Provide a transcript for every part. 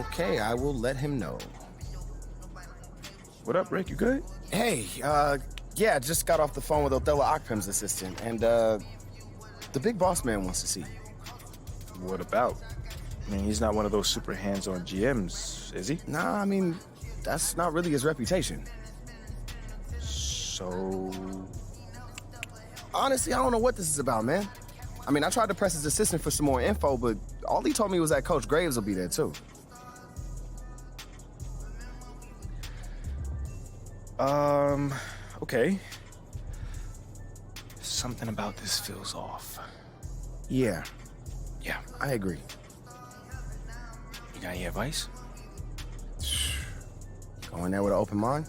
Okay, I will let him know. What up, Rick? You good? Hey, yeah, just got off the phone with Othello Ockpim's assistant, and, the big boss man wants to see you. What about? I mean, he's not one of those super hands-on GMs, is he? Nah, I mean, that's not really his reputation. So... Honestly, I don't know what this is about, man. I mean, I tried to press his assistant for some more info, but all he told me was that Coach Graves will be there, too. Okay. Something about this feels off. Yeah, Yeah. I agree. You got any advice? Go in there with an open mind,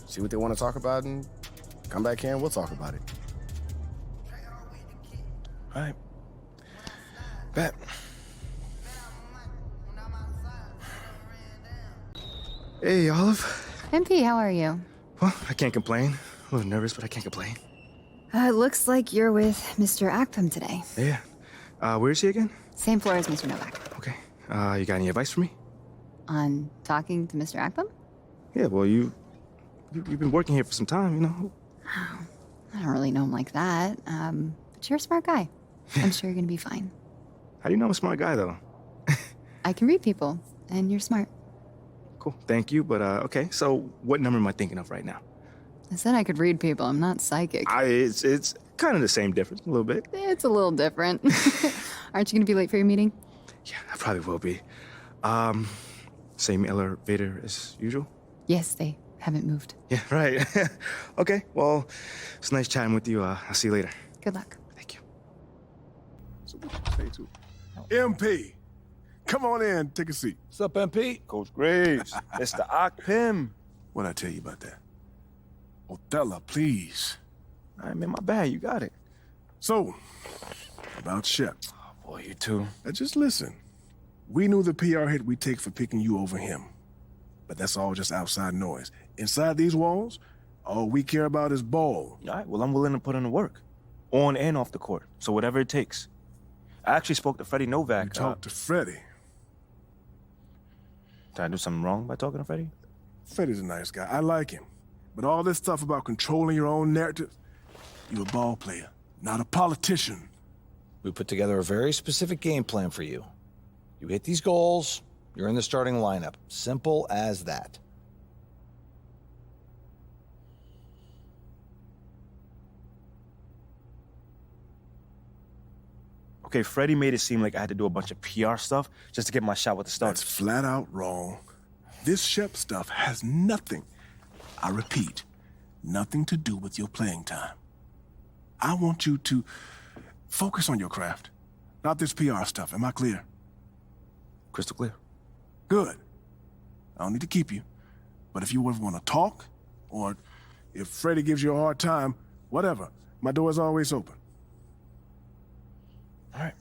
see what they want to talk about, and come back here and we'll talk about it. All right. Bet. Hey, Olive. MP, how are you? Well, I can't complain. A little nervous, but I can't complain. It looks like you're with Mr. Akpam today. Yeah. Where is he again? Same floor as Mr. Novak. Okay. You got any advice for me? On talking to Mr. Akpam? Yeah, well, you've been working here for some time, you know. I don't really know him like that. But you're a smart guy. I'm sure you're gonna be fine. How do you know I'm a smart guy, though? I can read people, and you're smart. Cool. Thank you, but, okay. So what number am I thinking of right now? I said I could read people. I'm not psychic. It's kind of the same difference, a little bit. It's a little different. Aren't you gonna be late for your meeting? Yeah, I probably will be. Same elevator as usual? Yes, they haven't moved. Yeah, right. Okay, well, it's nice chatting with you. I'll see you later. Good luck. Thank you. So what you say to MP, come on in, take a seat. What's up, MP? Coach Graves, Mr. Akpim. What'd I tell you about that? Othello, please. All right, man, my bad. You got it. So, about Shep. Oh, boy, you too. Now just listen. We knew the PR hit we'd take for picking you over him. But that's all just outside noise. Inside these walls, all we care about is ball. All right, well, I'm willing to put in the work. On and off the court. So whatever it takes. I actually spoke to Freddie Novak. You talked to Freddie. Did I do something wrong by talking to Freddie? Freddie's a nice guy. I like him. But all this stuff about controlling your own narrative, you're a ball player, not a politician. We put together a very specific game plan for you. You hit these goals, you're in the starting lineup. Simple as that. Okay, Freddie made it seem like I had to do a bunch of PR stuff just to get my shot with the Stars. That's flat out wrong. This Shep stuff has nothing, I repeat, nothing to do with your playing time. I want you to focus on your craft, not this PR stuff. Am I clear? Crystal clear. Good. I don't need to keep you. But if you ever want to talk, or if Freddie gives you a hard time, whatever, my door is always open. All right.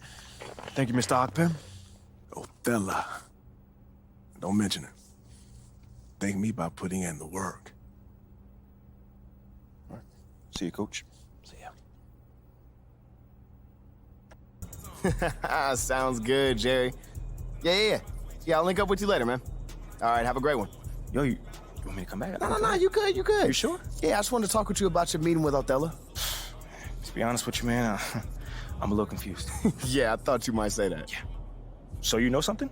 Thank you, Mr. Akpim. Othello. Don't mention it. Thank me by putting in the work. All right. See you, Coach. See ya. Sounds good, Jerry. Yeah, I'll link up with you later, man. All right, have a great one. Yo, you want me to come back? No, you good. You sure? Yeah, I just wanted to talk with you about your meeting with Othello. To be honest with you, man, I'm a little confused. Yeah, I thought you might say that. Yeah. So you know something?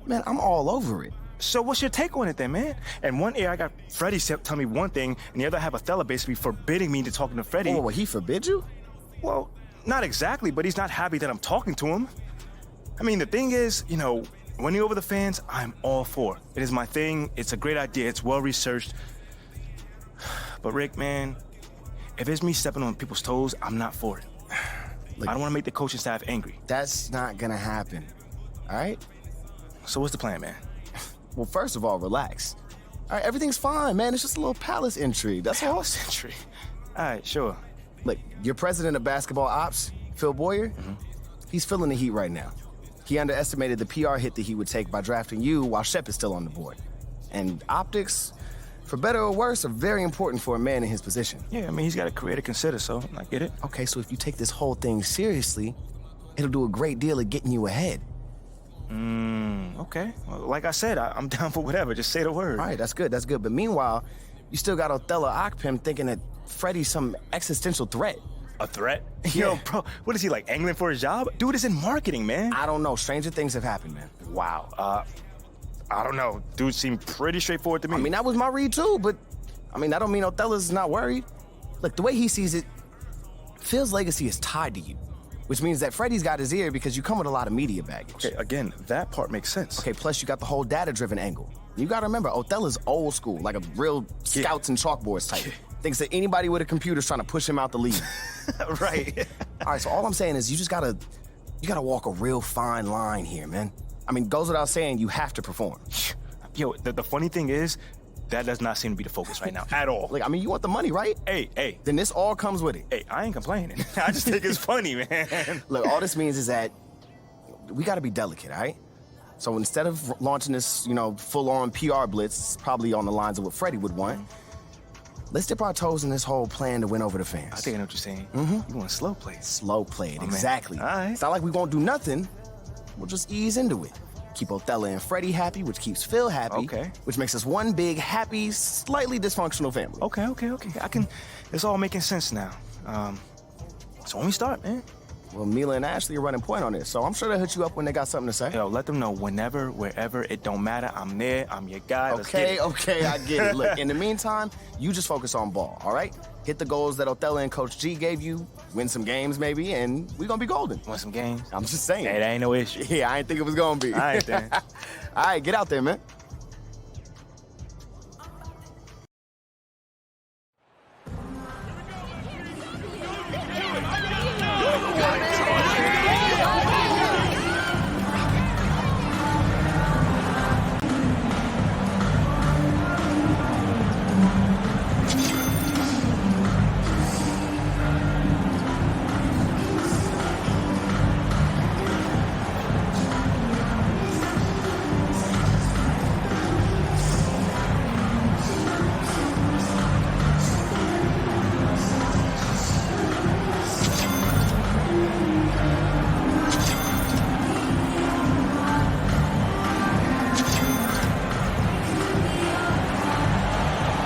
Man, I'm all over it. So what's your take on it then, man? And one ear I got Freddie tell me one thing, and the other I have Othello basically forbidding me to talking to Freddie. Oh, well, he forbid you? Well, not exactly, but he's not happy that I'm talking to him. I mean, the thing is, you know, winning over the fans, I'm all for. It is my thing. It's a great idea. It's well-researched. But Rick, man, if it's me stepping on people's toes, I'm not for it. Look, I don't want to make the coaching staff angry. That's not gonna happen, all right? So what's the plan, man? Well, first of all, relax. All right, everything's fine, man. It's just a little palace intrigue, that's all. Palace intrigue. All right, sure. Look, your president of basketball ops, Phil Boyer, he's feeling the heat right now. He underestimated the PR hit that he would take by drafting you while Shep is still on the board. And optics, for better or worse, are very important for a man in his position. Yeah, I mean, he's got a career to consider, so I get it. Okay, so if you take this whole thing seriously, it'll do a great deal of getting you ahead. Okay. Well, like I said, I'm down for whatever. Just say the word. All right, that's good, that's good. But meanwhile, you still got Othello Akpim thinking that Freddie's some existential threat. A threat? Yeah. Yo, bro, what is he, like, angling for his job? Dude is in marketing, man. I don't know. Stranger things have happened, man. Wow. I don't know. Dude seemed pretty straightforward to me. I mean, that was my read too, but I mean, that don't mean Othello's not worried. Look, the way he sees it, Phil's legacy is tied to you, which means that Freddie's got his ear because you come with a lot of media baggage. Okay, again, that part makes sense. Okay, plus you got the whole data-driven angle. You gotta remember, Othello's old school, like a real scouts and chalkboards type. Thinks that anybody with a computer's trying to push him out the league. Right. All right, so all I'm saying is you gotta walk a real fine line here, man. I mean, goes without saying, you have to perform. Yo, the funny thing is, that does not seem to be the focus right now at all. Look, I mean, you want the money, right? Hey. Then this all comes with it. Hey, I ain't complaining. I just think it's funny, man. Look, all this means is that we gotta be delicate, all right? So instead of launching this, full-on PR blitz, probably on the lines of what Freddie would want, let's dip our toes in this whole plan to win over the fans. I think I know what you're saying. You want to slow play. Slow play it, exactly. All right. It's not like we won't do nothing. We'll just ease into it. Keep Othello and Freddie happy, which keeps Phil happy. Okay. Which makes us one big, happy, slightly dysfunctional family. Okay. It's all making sense now. So when we start, man. Well, Mila and Ashley are running point on this, so I'm sure they'll hit you up when they got something to say. Yo, let them know whenever, wherever, it don't matter. I'm there, I'm your guy. Let's get it. Okay, I get it. Look, in the meantime, you just focus on ball, all right? Hit the goals that Othello and Coach G gave you, win some games maybe, and we're gonna be golden. Want some games? I'm just saying. Hey, that ain't no issue. Yeah, I didn't think it was gonna be. All right, then. All right, get out there, man.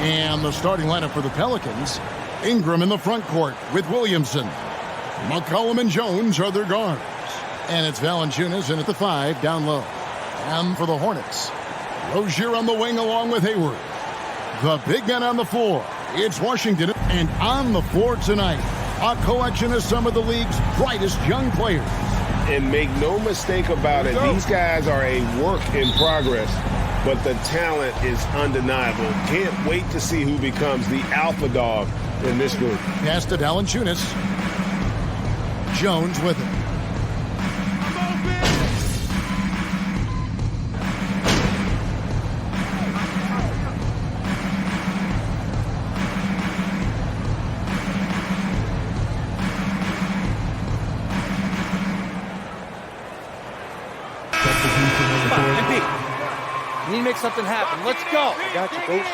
And the starting lineup for the Pelicans, Ingram in the front court with Williamson. McCollum and Jones are their guards. And it's Valanciunas in at the 5 down low. And for the Hornets, Rozier on the wing along with Hayward. The big men on the floor, it's Washington. And on the floor tonight, a collection of some of the league's brightest young players. And make no mistake about it, these guys are a work in progress. But the talent is undeniable. Can't wait to see who becomes the alpha dog in this group. Pass to Valanciunas. Jones with it. We need to make something happen. Let's go. Got you, coach.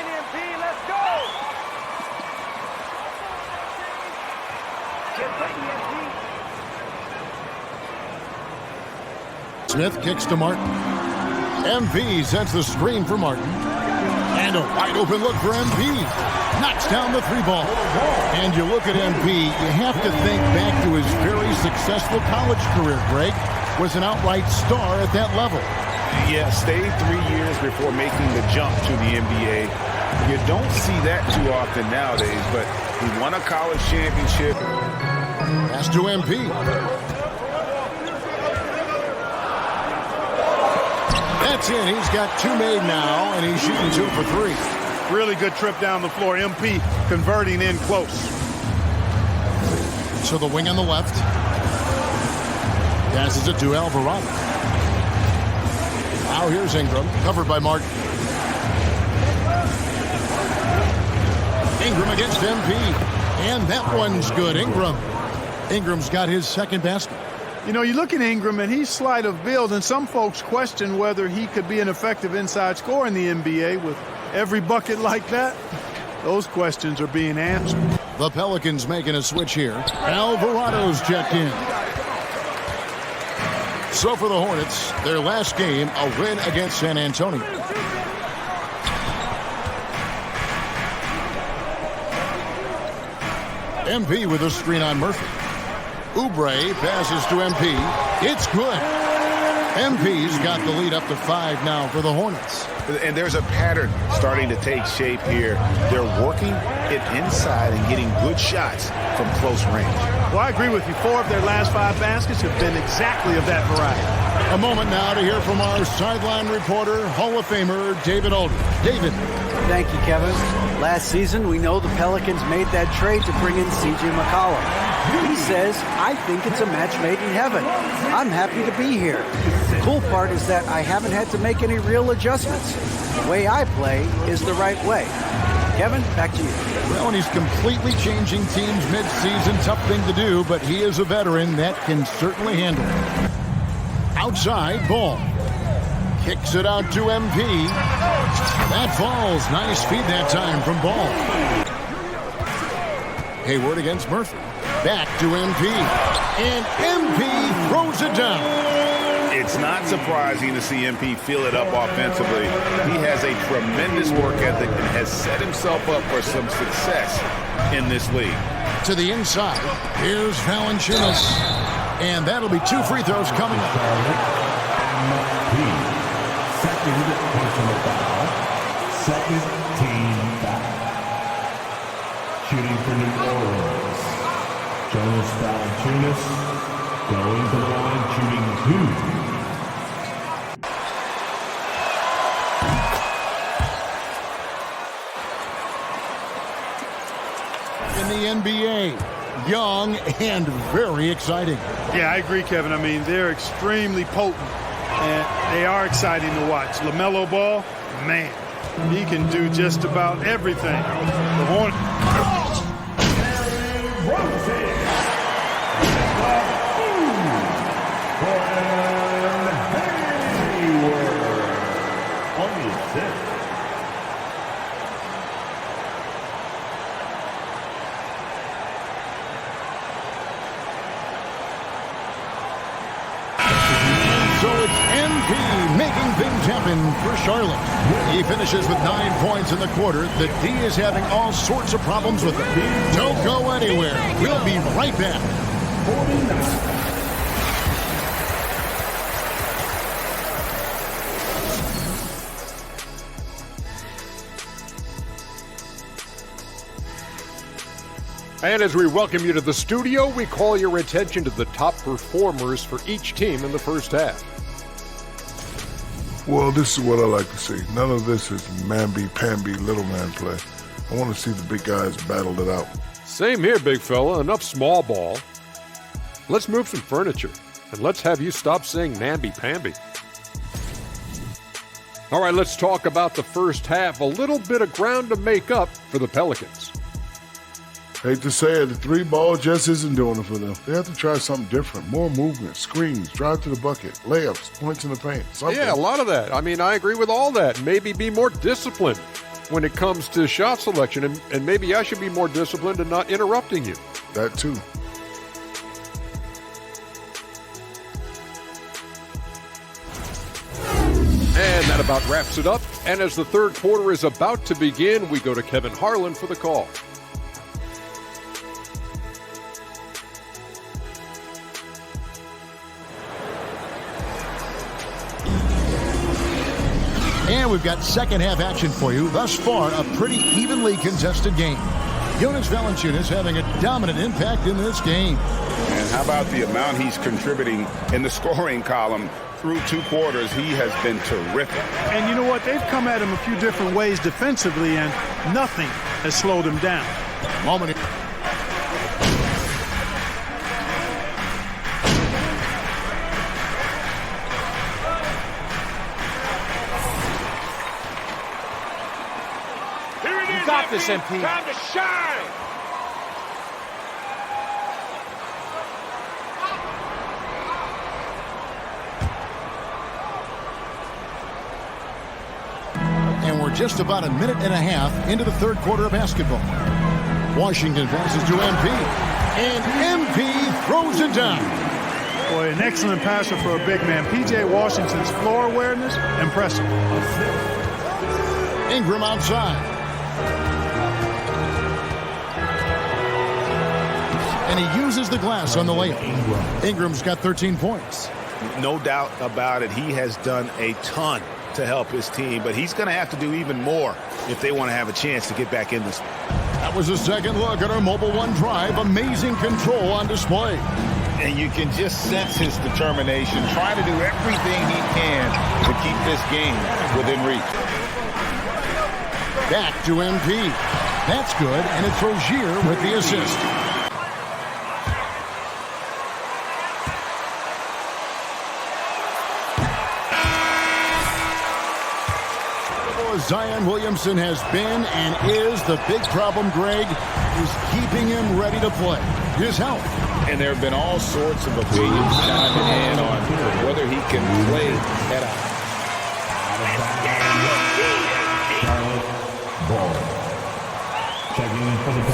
Smith kicks to Martin. MP sets the screen for Martin. And a wide open look for MP. Knocks down the 3-ball. And you look at MP, you have to think back to his very successful college career, Greg. Was an outright star at that level. Yeah, stayed 3 years before making the jump to the NBA. You don't see that too often nowadays, but he won a college championship. Pass to MP. That's in. He's got 2 made now, and he's shooting 2 for 3. Really good trip down the floor. MP converting in close. So the wing on the left. Passes it to Alvarado. Now here's Ingram, covered by Martin. Ingram against MP. And that one's good. Ingram's got his second basket. You know, you look at Ingram, and he's slight of build, and some folks question whether he could be an effective inside scorer in the NBA with every bucket like that. Those questions are being answered. The Pelicans making a switch here. Alvarado's checked in. So for the Hornets, their last game, a win against San Antonio. MP with a screen on Murphy. Oubre passes to MP. It's good. MP's got the lead up to 5 now for the Hornets. And there's a pattern starting to take shape here. They're working it inside and getting good shots from close range. Well, I agree with you. 4 of their last 5 baskets have been exactly of that variety. A moment now to hear from our sideline reporter, Hall of Famer David Aldridge. David. Thank you, Kevin. Last season, we know the Pelicans made that trade to bring in C.J. McCollum. He says, I think it's a match made in heaven. I'm happy to be here. The cool part is that I haven't had to make any real adjustments. The way I play is the right way. Kevin, back to you. Well, and he's completely changing teams mid-season. Tough thing to do, but he is a veteran that can certainly handle it. Outside, Ball. Kicks it out to MP. That falls. Nice feed that time from Ball. Hayward against Murphy. Back to MP. And MP throws it down. It's not surprising to see MP feel it up offensively. He has a tremendous work ethic and has set himself up for some success in this league. To the inside, here's Valanciunas. And that'll be 2 free throws coming up. Second personal foul. Second team foul. Shooting for New Orleans. Jonas Valanciunas going to the line, shooting 2. In the NBA, young and very exciting. Yeah, I agree, Kevin. I mean, they're extremely potent, and they are exciting to watch. LaMelo Ball, man, he can do just about everything. The Hornets. So it's MP making things happen for Charlotte. He finishes with 9 points in the quarter. The D is having all sorts of problems with him. Don't go anywhere. We'll be right back. 49. And as we welcome you to the studio, we call your attention to the top performers for each team in the first half. Well, this is what I like to see. None of this is mamby-pamby little man play. I want to see the big guys battle it out. Same here, big fella. Enough small ball. Let's move some furniture, and let's have you stop saying mamby-pamby. All right, let's talk about the first half. A little bit of ground to make up for the Pelicans. Hate to say it, the 3-ball just isn't doing it for them. They have to try something different. More movement, screens, drive to the bucket, layups, points in the paint. Something. Yeah, a lot of that. I mean, I agree with all that. Maybe be more disciplined when it comes to shot selection, and maybe I should be more disciplined in not interrupting you. That too. And that about wraps it up. And as the third quarter is about to begin, we go to Kevin Harlan for the call. And we've got second half action for you. Thus far, a pretty evenly contested game. Jonas Valanciunas having a dominant impact in this game. And how about the amount he's contributing in the scoring column through 2 quarters? He has been terrific. And you know what? They've come at him a few different ways defensively, and nothing has slowed him down. Moment. Got this, MP. Time to shine. And we're just about a minute and a half into the third quarter of basketball. Washington passes to MP. And MP throws it down. Boy, an excellent passer for a big man. P.J. Washington's floor awareness, impressive. Ingram outside. And he uses the glass on the layup. Ingram's got 13 points. No doubt about it. He has done a ton to help his team, but he's going to have to do even more if they want to have a chance to get back in this. That was a second look at our Mobile One drive. Amazing control on display. And you can just sense his determination, trying to do everything he can to keep this game within reach. Back to MP. That's good, and it's Rozier with the assist. Zion Williamson has been and is the big problem, Greg, is keeping him ready to play. His health. And there have been all sorts of opinions chiming in on whether he can play at a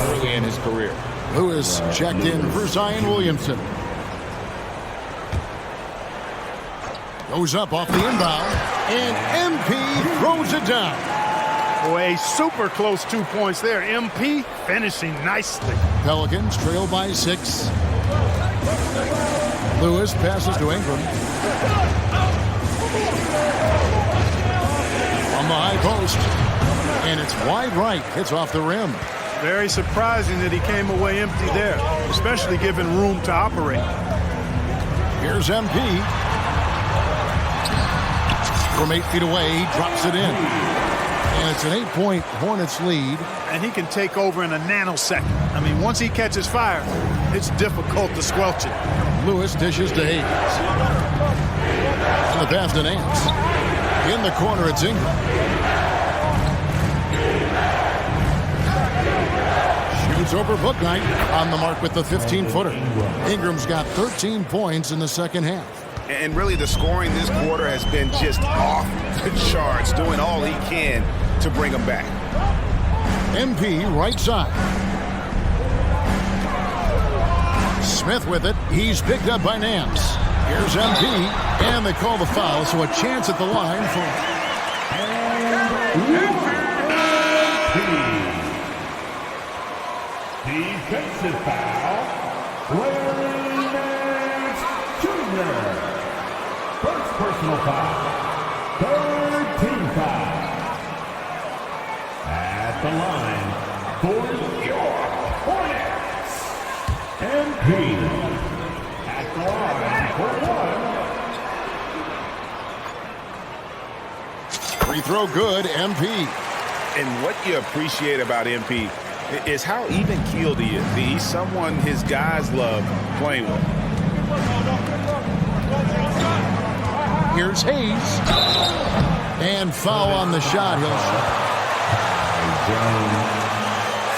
early in his career. Lewis checked in for Zion Williamson. Goes up off the inbound, and MP throws it down. Boy, a super close 2 points there. MP finishing nicely. Pelicans trail by 6. Lewis passes to Ingram. On the high post. And it's wide right. Hits off the rim. Very surprising that he came away empty there, especially given room to operate. Here's MP. From 8 feet away, he drops it in. And it's an 8-point Hornets lead. And he can take over in a nanosecond. I mean, once he catches fire, it's difficult to squelch it. Lewis dishes to Hayes. And the pass to Nance. In the corner, it's Ingram. Shoots over Booknight on the mark with the 15-footer. Ingram's got 13 points in the second half. And really the scoring this quarter has been just off the charts, doing all he can to bring them back. MP right side. Smith with it. He's picked up by Nance. Here's MP, and they call the foul, so a chance at the line for... Defensive foul, Larry Nance Jr. First personal foul, third team foul. At the line for your Hornets, MP. At the line for one. Free throw good, MP. And what you appreciate about MP is how even-keeled he is. He's someone his guys love playing with. Here's Hayes. And foul on the shot. He'll shoot.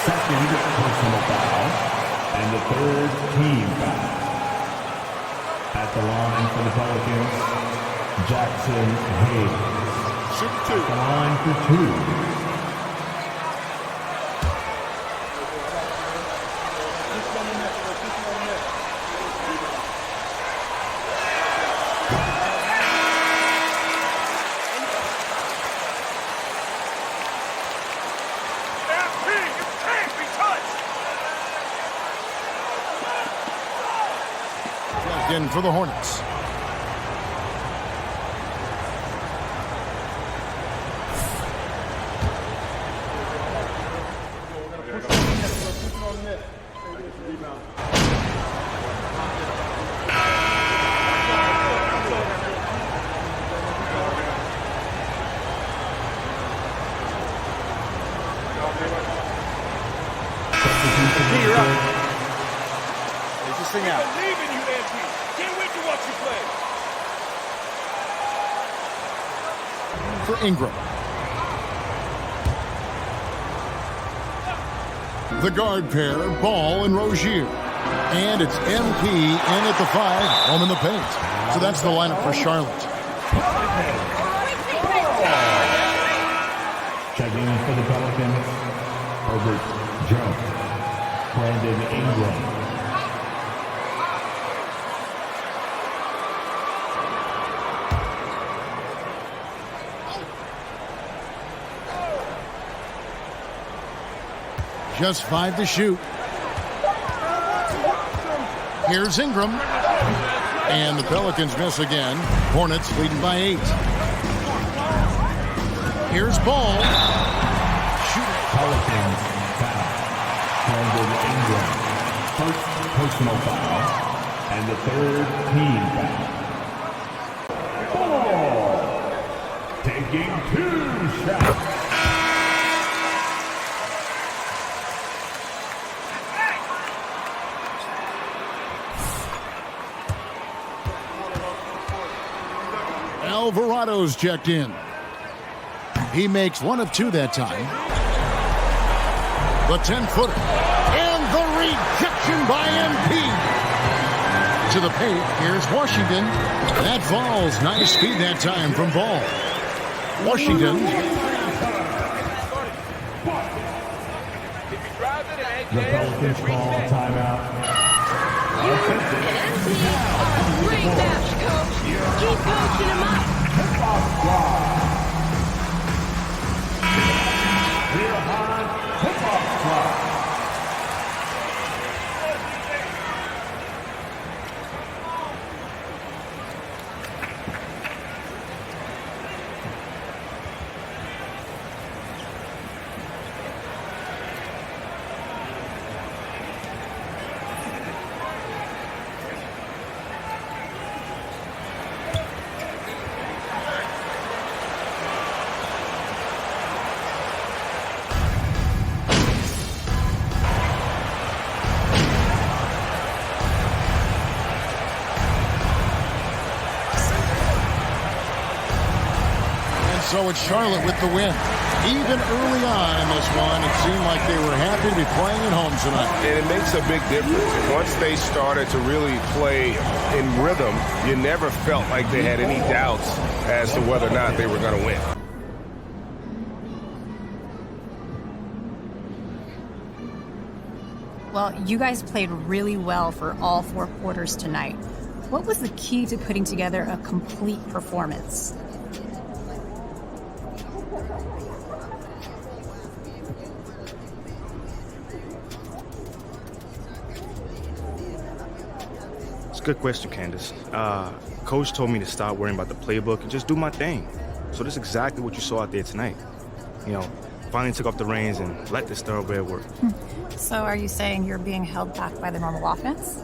Second personal foul and the third team foul. At the line for the Pelicans, Jackson Hayes. Shoot two. At the line for two. In for the Hornets. You're up. Take this thing out. For Ingram. The guard pair, Ball and Rozier. And it's MP in at the 5, home in the paint. So that's the lineup for Charlotte. Checking in for the Pelicans, Herbert Jones, Brandon Ingram. Just 5 to shoot. Here's Ingram. And the Pelicans miss again. Hornets leading by 8. Here's Ball. Pelicans foul. Brandon Ingram. First personal foul. And the third team foul. Ball. Taking 2 shots. Alvarado's checked in. He makes 1 of 2 that time. The 10-footer. And the rejection by MP. To the paint, here's Washington. That falls. Nice speed that time from Ball. Washington. The Pelicans call timeout. Great match, coach. Keep coaching him up. So it's Charlotte with the win. Even early on in this one, it seemed like they were happy to be playing at home tonight. And it makes a big difference. Once they started to really play in rhythm, you never felt like they had any doubts as to whether or not they were going to win. Well, you guys played really well for all 4 quarters tonight. What was the key to putting together a complete performance? Good question, Candace. Coach told me to stop worrying about the playbook and just do my thing. So that's exactly what you saw out there tonight. You know, finally took off the reins and let this thoroughbred work. So are you saying you're being held back by the normal offense?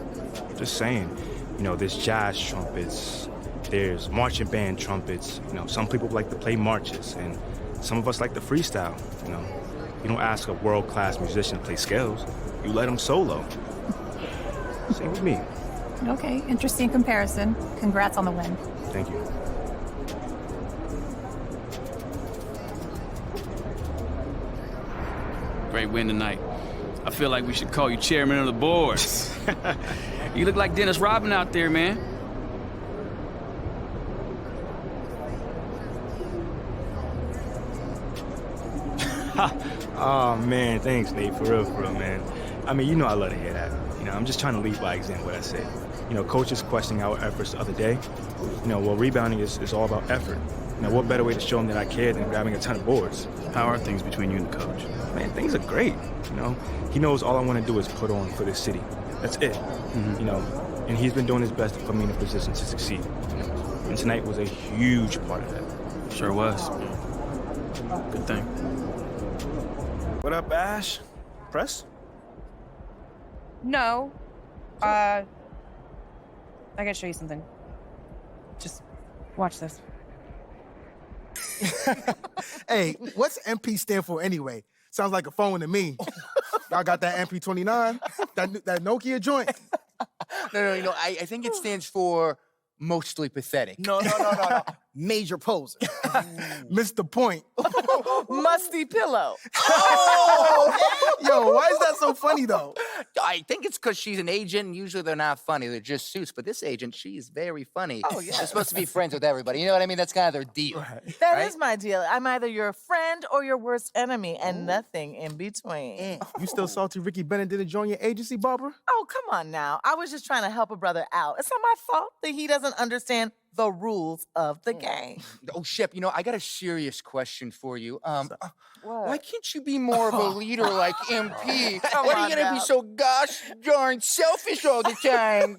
Just saying, you know, there's jazz trumpets, there's marching band trumpets. You know, some people like to play marches, and some of us like to freestyle. You know, you don't ask a world-class musician to play scales. You let them solo. Same with me. Okay, interesting comparison. Congrats on the win. Thank you. Great win tonight. I feel like we should call you chairman of the board. You look like Dennis Rodman out there, man. Oh, man, thanks, Nate. For real, man. I mean, you know I love to hear that. You know, I'm just trying to lead by example, what I say. You know, coach is questioning our efforts the other day. You know, well, rebounding is all about effort. You know, what better way to show him that I care than grabbing a ton of boards? How are things between you and the coach? Man, things are great. You know, he knows all I want to do is put on for this city. That's it. You know, and he's been doing his best to put me in a position to succeed. You know? And tonight was a huge part of that. Sure was. Good thing. What up, Ash? Press? No. I gotta show you something. Just watch this. Hey, what's MP stand for anyway? Sounds like a phone to me. Y'all got that MP29? That Nokia joint? No, I think it stands for mostly pathetic. No. Major poser. Missed the point. Musty pillow. Oh! Yo, why is that so funny, though? I think it's because she's an agent, and usually they're not funny. They're just suits. But this agent, she's very funny. Oh, yeah. They're supposed to be friends with everybody. You know what I mean? That's kind of their deal. That right? is my deal. I'm either your friend or your worst enemy, and nothing in between. You still salty Ricky Bennett didn't join your agency, Barbara? Oh, come on now. I was just trying to help a brother out. It's not my fault that he doesn't understand the rules of the game. Oh, Shep, I got a serious question for you. What? Why can't you be more of a leader like MP? Come Why are on you gonna now. be so gosh darn selfish all the time?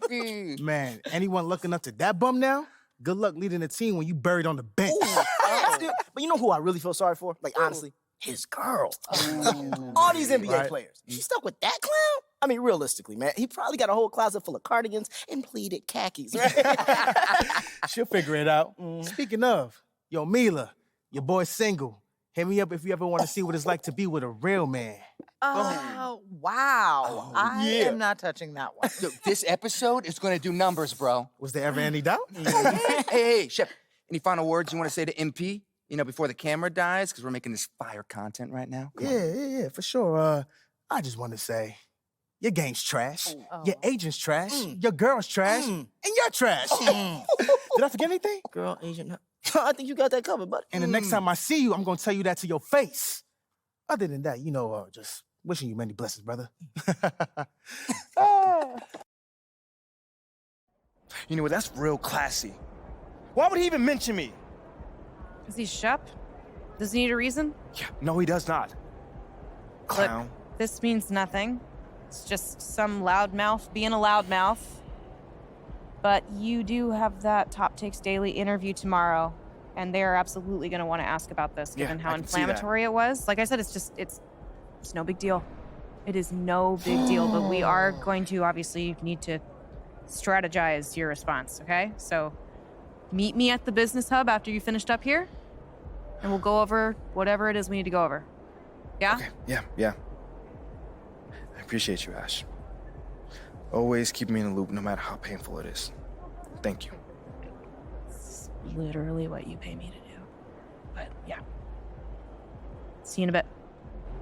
Man, anyone looking up to that bum now? Good luck leading the team when you buried on the bench. But you know who I really feel sorry for? Like, honestly, his girl. All these NBA Right. players. She stuck with that clown? I mean, realistically, man, he probably got a whole closet full of cardigans and pleated khakis. She'll figure it out. Speaking of, yo, Mila, your boy's single. Hit me up if you ever want to see what it's like to be with a real man. Oh, wow. I yeah. am not touching that one. Look, this episode is gonna do numbers, bro. Was there ever any doubt? Hey, Shep, any final words you want to say to MP? Before the camera dies, because we're making this fire content right now. Come on. Yeah, for sure. I just want to say, your game's trash. Your agent's trash. Your girl's trash. And you're trash. Did I forget anything? Girl, agent. I think you got that covered, buddy. And the next time I see you, I'm going to tell you that to your face. Other than that, just wishing you many blessings, brother. You know what? That's real classy. Why would he even mention me? Is he Shep? Does he need a reason? Yeah, no, he does not. Clown. Look, this means nothing. It's just some loudmouth being a loudmouth. But you do have that Top Takes Daily interview tomorrow, and they are absolutely going to want to ask about this, given how I can see that. inflammatory it was. Like I said, it's no big deal. It is no big deal, but we are going to obviously need to strategize your response, okay? So meet me at the business hub after you finished up here, and we'll go over whatever it is we need to go over. Yeah? Okay. Yeah. I appreciate you, Ash. Always keep me in the loop, no matter how painful it is. Thank you. It's literally what you pay me to do. But yeah. See you in a bit.